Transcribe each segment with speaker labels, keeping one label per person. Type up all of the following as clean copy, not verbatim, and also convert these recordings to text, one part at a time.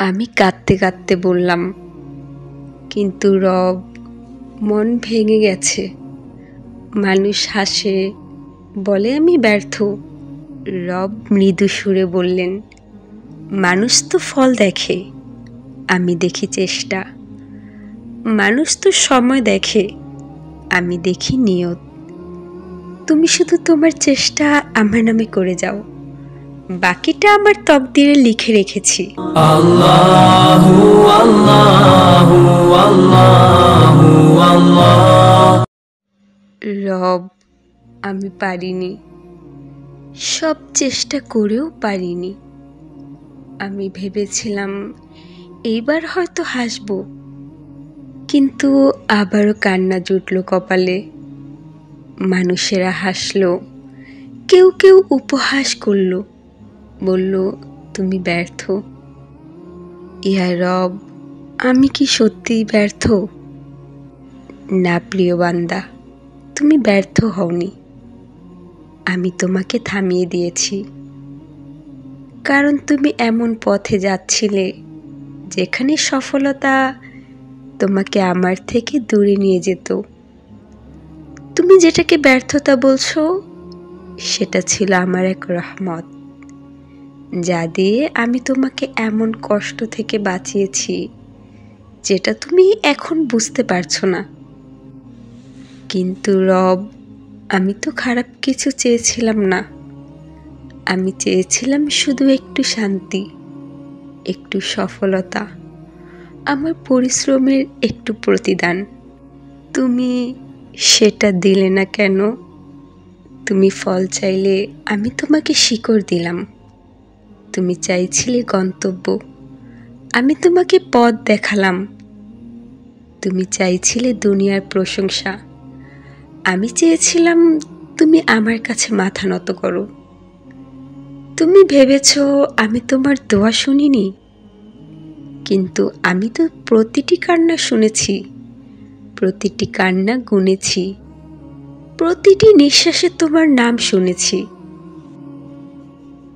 Speaker 1: আমি কাঁদতে কাঁদতে বললাম, কিন্তু রব, মন ভেঙে গেছে। মানুষ হাসে, বলে আমি ব্যর্থ। রব মৃদু সুরে বললেন, মানুষ তো ফল দেখে, আমি দেখি চেষ্টা। মানুষ তো সময় দেখে, আমি দেখি নিয়ত। তুমি শুধু তোমার চেষ্টা আমার নামে করে যাও, বাকিটা আমার তকদিরে লিখে রেখেছি।
Speaker 2: আল্লাহু আল্লাহু আল্লাহু আল্লাহ।
Speaker 1: রব, আমি পারিনি, সব চেষ্টা করেও পারিনি। আমি ভেবেছিলাম এইবার হয়তো হাসবো, কিন্তু আবারও কান্না জুটল কপালে। মানুষেরা হাসলো, কেউ কেউ উপহাস করলো, বলল তুমি ব্যর্থ। ইয়া রব, আমি কি সত্যিই ব্যর্থ? না প্রিয় বান্দা, তুমি ব্যর্থ হওনি। আমি তোমাকে থামিয়ে দিয়েছি, কারণ তুমি এমন পথে যাচ্ছিলে যেখানে সফলতা তোমাকে আমার থেকে দূরে নিয়ে যেত। তুমি যেটাকে ব্যর্থতা বলছো, সেটা ছিল আমার এক রহমত, যা দিয়ে আমি তোমাকে এমন কষ্ট থেকে বাঁচিয়েছি যেটা তুমি এখন বুঝতে পারছো না। কিন্তু রব, আমি তো খারাপ কিছু চেয়েছিলাম না। আমি চেয়েছিলাম শুধু একটু শান্তি, একটু সফলতা, আমার পরিশ্রমের একটু প্রতিদান। তুমি সেটা দিলে না কেন? তুমি ফল চাইলে, আমি তোমাকে শিকড় দিলাম। তুমি চাইছিলে গন্তব্য, আমি তোমাকে পথ দেখালাম। তুমি চাইছিলে দুনিয়ার প্রশংসা, আমি চেয়েছিলাম তুমি আমার কাছে মাথা নত করো। তুমি ভেবেছ আমি তোমার দোয়া শুনিনি, কিন্তু আমি তো প্রতিটি কান্না শুনেছি, প্রতিটি কান্না গুনেছি, প্রতিটি নিঃশ্বাসে তোমার নাম শুনেছি।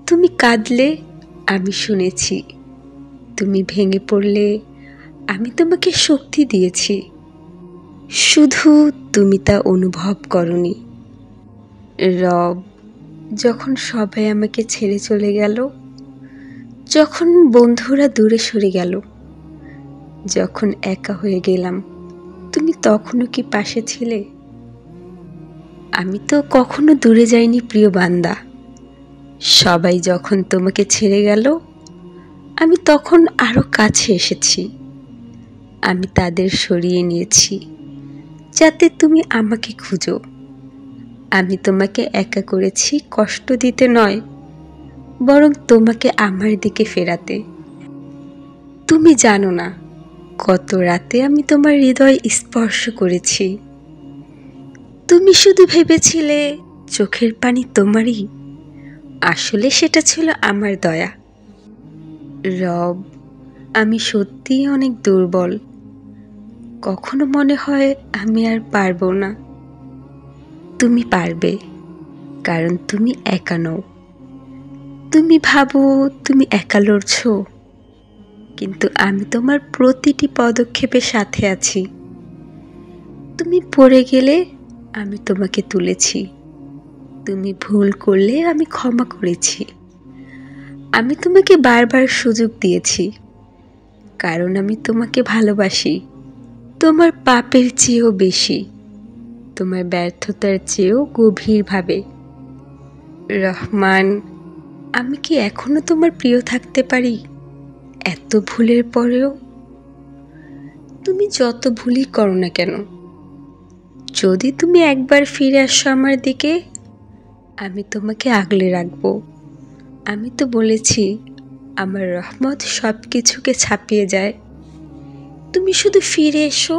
Speaker 1: তুমি কাঁদলে আমি শুনেছি, তুমি ভেঙে পড়লে আমি তোমাকে শক্তি দিয়েছি। শুধু তুমি তা অনুভব করনি। রব, যখন সবাই আমাকে ছেড়ে চলে গেল, যখন বন্ধুরা দূরে সরে গেল, যখন একা হয়ে গেলাম, তুমি তখনও কি পাশে ছিলে? আমি তো কখনো দূরে যাইনি প্রিয় বান্দা। সবাই যখন তোমাকে ছেড়ে গেল, আমি তখন আরো কাছে এসেছি। আমি তাদের সরিয়ে নিয়েছি যাতে তুমি আমাকে খুঁজো। আমি তোমাকে একা করেছি কষ্ট দিতে নয়, বরং তোমাকে আমার দিকে ফেরাতে। তুমি জানো না কত রাতে আমি তোমার হৃদয় স্পর্শ করেছি। তুমি শুধু ভেবেছিলে চোখের পানি তোমারই, আসলে সেটা ছিল আমার দয়া। রব, আমি সত্যিই অনেক দুর্বল। কখনো মনে হয় আমি আর পারবো না। তুমি পারবে, কারণ তুমি একা নও। তুমি ভাবো তুমি একা লড়ছো, কিন্তু আমি তোমার প্রতিটি পদক্ষেপের সাথে আছি। তুমি পড়ে গেলে আমি তোমাকে তুলেছি, তুমি ভুল করলে আমি ক্ষমা করেছি। আমি তোমাকে বারবার সুযোগ দিয়েছি, কারণ আমি তোমাকে ভালোবাসি, তোমার পাপের চেয়েও বেশি, তোমার ব্যর্থতার চেয়েও গভীরভাবে। রহমান, আমি কি এখনো তোমার প্রিয় থাকতে পারি এত ভুলের পরেও? তুমি যত ভুলই করো না কেন, যদি তুমি একবার ফিরে আসো আমার দিকে, আমি তোমাকে আগলে রাখবো। আমি তো বলেছি আমার রহমত সব কিছুকে ছাপিয়ে যায়। তুমি শুধু ফিরে এসো,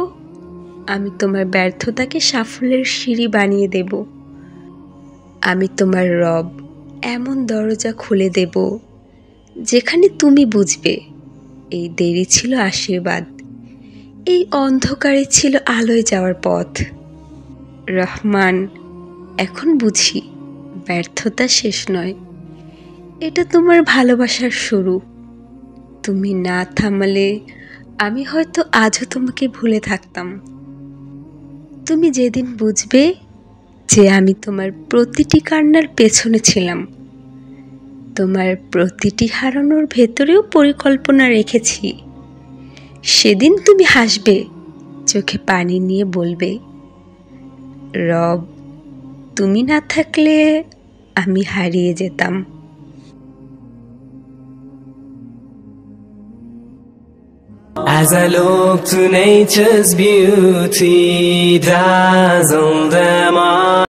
Speaker 1: আমি তোমার ব্যর্থতাকে সাফল্যের সিঁড়ি বানিয়ে দেব। আমি তোমার রব, এমন দরজা খুলে দেব যেখানে তুমি বুঝবে এই দেরি ছিল আশীর্বাদ, এই অন্ধকারে ছিল আলোয় যাওয়ার পথ। রহমান, এখন বুঝি ব্যর্থতা শেষ নয়, এটা তোমার ভালোবাসার শুরু। তুমি না থামালে আমি হয়তো আজও তোমাকে ভুলে থাকতাম। তুমি যেদিন বুঝবে যে আমি তোমার প্রতিটি কান্নার পেছনে ছিলাম, তোমার প্রতিটি হারানোর ভেতরেও পরিকল্পনা রেখেছি, সেদিন তুমি হাসবে, চোখে পানি নিয়ে বলবে, রব, তুমি না থাকলে আমি হারিয়ে যেতাম।
Speaker 2: As I look to nature's beauty, dazzle them all.